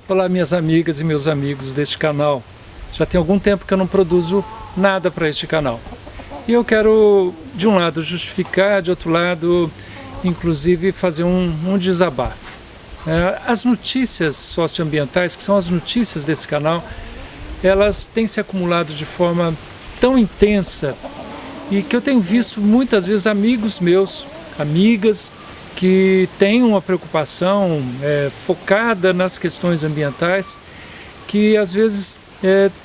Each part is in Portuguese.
Olá, minhas amigas e meus amigos deste canal. Já tem algum tempo que eu não produzo nada para este canal. E eu quero, de um lado, justificar, de outro lado, inclusive, fazer um desabafo. As notícias socioambientais, que são as notícias desse canal, elas têm se acumulado de forma tão intensa e que eu tenho visto muitas vezes amigos meus, amigas, que têm uma preocupação focada nas questões ambientais, que às vezes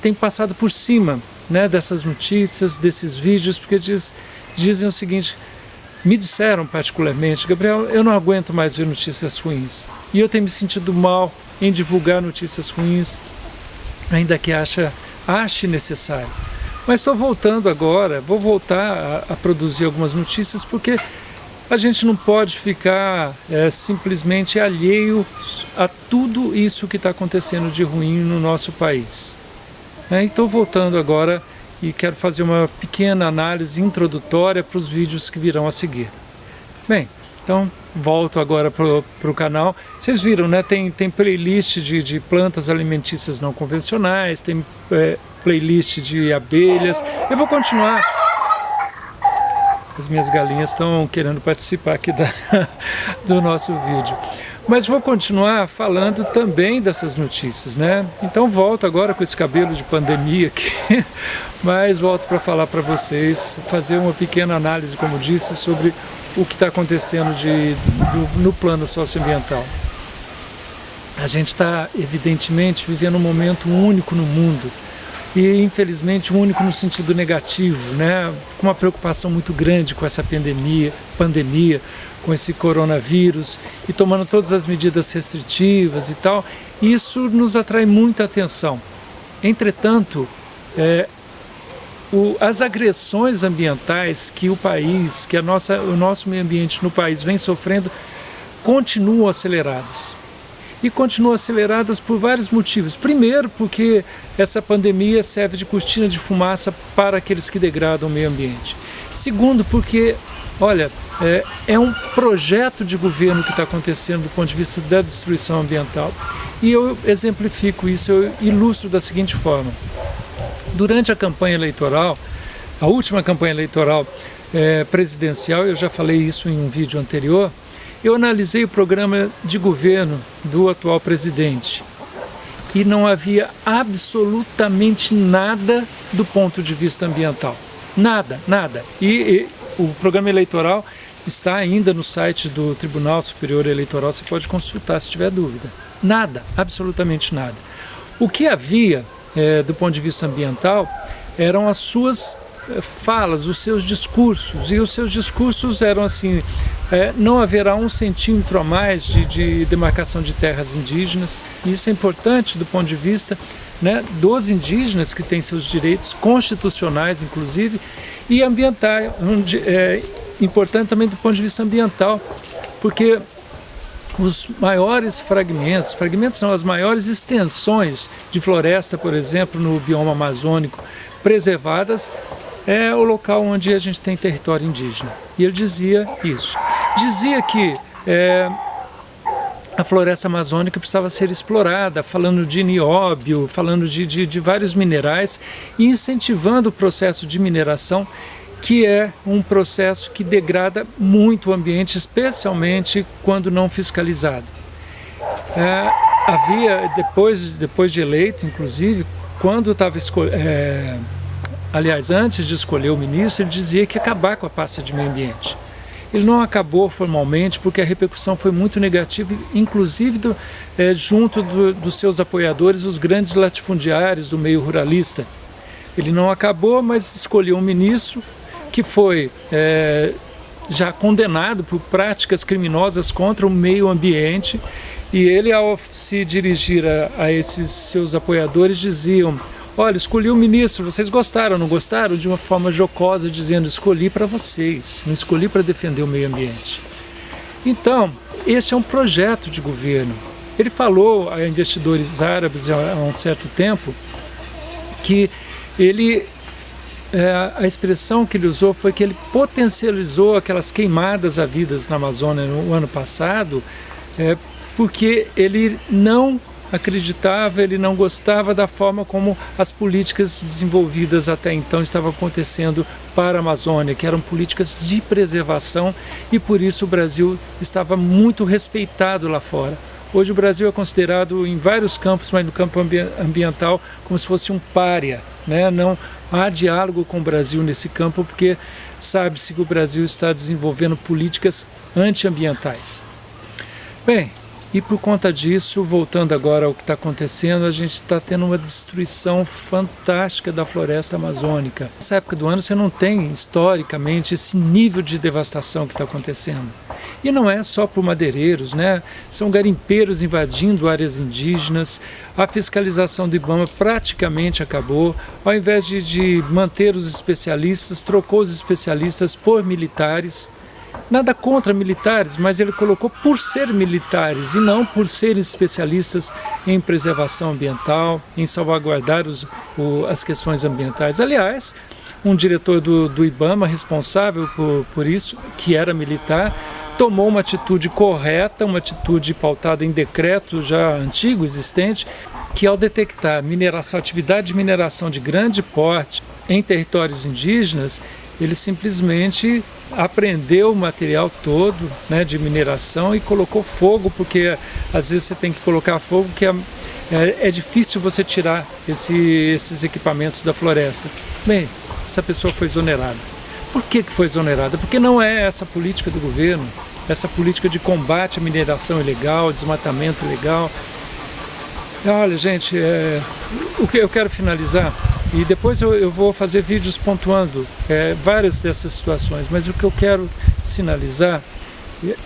tem passado por cima, né, dessas notícias, desses vídeos, porque dizem o seguinte: me disseram particularmente, Gabriel, eu não aguento mais ver notícias ruins. E eu tenho me sentido mal em divulgar notícias ruins, ainda que ache necessário. Mas estou voltando agora, vou voltar a produzir algumas notícias, porque a gente não pode ficar simplesmente alheio a tudo isso que está acontecendo de ruim no nosso país. Então voltando agora e quero fazer uma pequena análise introdutória para os vídeos que virão a seguir. Bem, então volto agora para o canal. Vocês viram, né? Tem playlist de plantas alimentícias não convencionais, tem playlist de abelhas. Eu vou continuar. As minhas galinhas estão querendo participar aqui do nosso vídeo. Mas vou continuar falando também dessas notícias, né? Então volto agora com esse cabelo de pandemia aqui, mas volto para falar para vocês, fazer uma pequena análise, como disse, sobre o que está acontecendo no plano socioambiental. A gente está, evidentemente, vivendo um momento único no mundo, e infelizmente único no sentido negativo, né? Com uma preocupação muito grande com essa pandemia, com esse coronavírus, e tomando todas as medidas restritivas e tal. Isso nos atrai muita atenção. Entretanto, as agressões ambientais que o país, que o nosso meio ambiente no país vem sofrendo, continuam aceleradas. E continuam aceleradas por vários motivos. Primeiro, porque essa pandemia serve de cortina de fumaça para aqueles que degradam o meio ambiente. Segundo, porque, olha, é um projeto de governo que está acontecendo do ponto de vista da destruição ambiental. E eu exemplifico isso, eu ilustro da seguinte forma. Durante a campanha eleitoral, a última campanha eleitoral presidencial, eu já falei isso em um vídeo anterior, eu analisei o programa de governo do atual presidente e não havia absolutamente nada do ponto de vista ambiental. Nada, nada. E o programa eleitoral está ainda no site do Tribunal Superior Eleitoral, você pode consultar se tiver dúvida. Nada, absolutamente nada. O que havia do ponto de vista ambiental eram as suas falas, os seus discursos, e os seus discursos eram assim: não haverá 1 centímetro a mais de demarcação de terras indígenas. E isso é importante do ponto de vista, né, dos indígenas, que têm seus direitos constitucionais, inclusive, e ambiental, importante também do ponto de vista ambiental, porque os maiores fragmentos não, as maiores extensões de floresta, por exemplo, no bioma amazônico, preservadas, é o local onde a gente tem território indígena. E ele dizia isso. Dizia que a floresta amazônica precisava ser explorada, falando de nióbio, falando de vários minerais, e incentivando o processo de mineração, que é um processo que degrada muito o ambiente, especialmente quando não fiscalizado. Havia, depois de eleito, inclusive, quando estava aliás, antes de escolher o ministro, ele dizia que ia acabar com a pasta de meio ambiente. Ele não acabou formalmente, porque a repercussão foi muito negativa, inclusive junto dos seus apoiadores, os grandes latifundiários do meio ruralista. Ele não acabou, mas escolheu um ministro que foi já condenado por práticas criminosas contra o meio ambiente, e ele, ao se dirigir a esses seus apoiadores, diziam: olha, escolhi o ministro, vocês gostaram, não gostaram? De uma forma jocosa, dizendo: escolhi para vocês, não escolhi para defender o meio ambiente. Então, este é um projeto de governo. Ele falou a investidores árabes há um certo tempo que a expressão que ele usou foi que ele potencializou aquelas queimadas havidas na Amazônia no ano passado, porque ele não acreditava, ele não gostava da forma como as políticas desenvolvidas até então estavam acontecendo para a Amazônia, que eram políticas de preservação, e por isso o Brasil estava muito respeitado lá fora. Hoje o Brasil é considerado em vários campos, mas no campo ambiental, como se fosse um pária, né? Não há diálogo com o Brasil nesse campo, porque sabe-se que o Brasil está desenvolvendo políticas antiambientais. Bem, e por conta disso, voltando agora ao que está acontecendo, a gente está tendo uma destruição fantástica da floresta amazônica. Nessa época do ano você não tem, historicamente, esse nível de devastação que está acontecendo. E não é só por madeireiros, né? São garimpeiros invadindo áreas indígenas, a fiscalização do IBAMA praticamente acabou. Ao invés de manter os especialistas, trocou os especialistas por militares. Nada contra militares, mas ele colocou por ser militares e não por serem especialistas em preservação ambiental, em salvaguardar as questões ambientais. Aliás, um diretor do IBAMA responsável por isso, que era militar, tomou uma atitude correta, uma atitude pautada em decreto já antigo, existente, que ao detectar atividade de mineração de grande porte em territórios indígenas, ele simplesmente apreendeu o material todo, né, de mineração e colocou fogo, porque às vezes você tem que colocar fogo, que é difícil você tirar esses equipamentos da floresta. Bem, essa pessoa foi exonerada. Por que foi exonerada? Porque não é essa política do governo, essa política de combate à mineração ilegal, desmatamento ilegal. Olha, gente, o que eu quero finalizar, e depois eu vou fazer vídeos pontuando várias dessas situações, mas o que eu quero sinalizar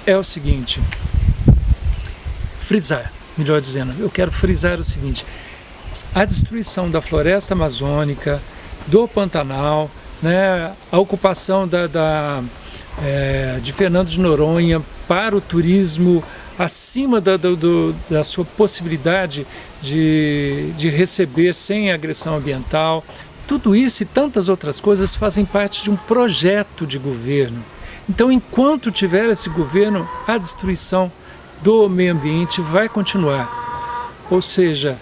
é o seguinte, melhor dizendo, eu quero frisar o seguinte: a destruição da floresta amazônica, do Pantanal, né, a ocupação de Fernando de Noronha para o turismo acima da sua possibilidade de receber sem agressão ambiental, tudo isso e tantas outras coisas fazem parte de um projeto de governo. Então, enquanto tiver esse governo, a destruição do meio ambiente vai continuar. Ou seja,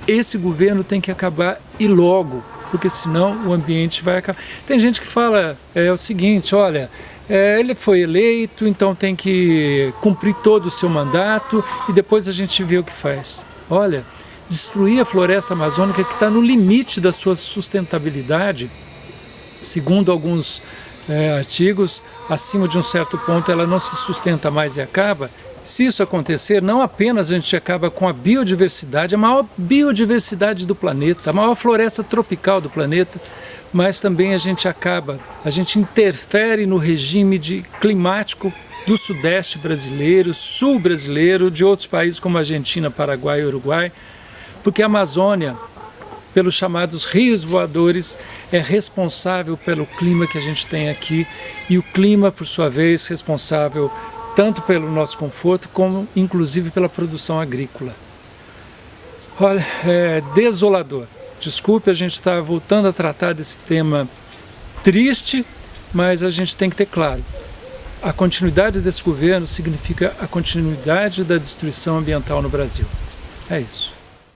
esse governo tem que acabar e logo, porque senão o ambiente vai acabar. Tem gente que fala o seguinte, olha, ele foi eleito, então tem que cumprir todo o seu mandato e depois a gente vê o que faz. Olha, destruir a floresta amazônica, que está no limite da sua sustentabilidade, segundo alguns artigos, acima de um certo ponto ela não se sustenta mais e acaba. Se isso acontecer, não apenas a gente acaba com a biodiversidade, a maior biodiversidade do planeta, a maior floresta tropical do planeta, mas também a gente interfere no regime climático do sudeste brasileiro, sul brasileiro, de outros países como Argentina, Paraguai e Uruguai, porque a Amazônia, pelos chamados rios voadores, é responsável pelo clima que a gente tem aqui, e o clima, por sua vez, responsável tanto pelo nosso conforto, como inclusive pela produção agrícola. Olha, é desolador. Desculpe, a gente está voltando a tratar desse tema triste, mas a gente tem que ter claro, a continuidade desse governo significa a continuidade da destruição ambiental no Brasil. É isso.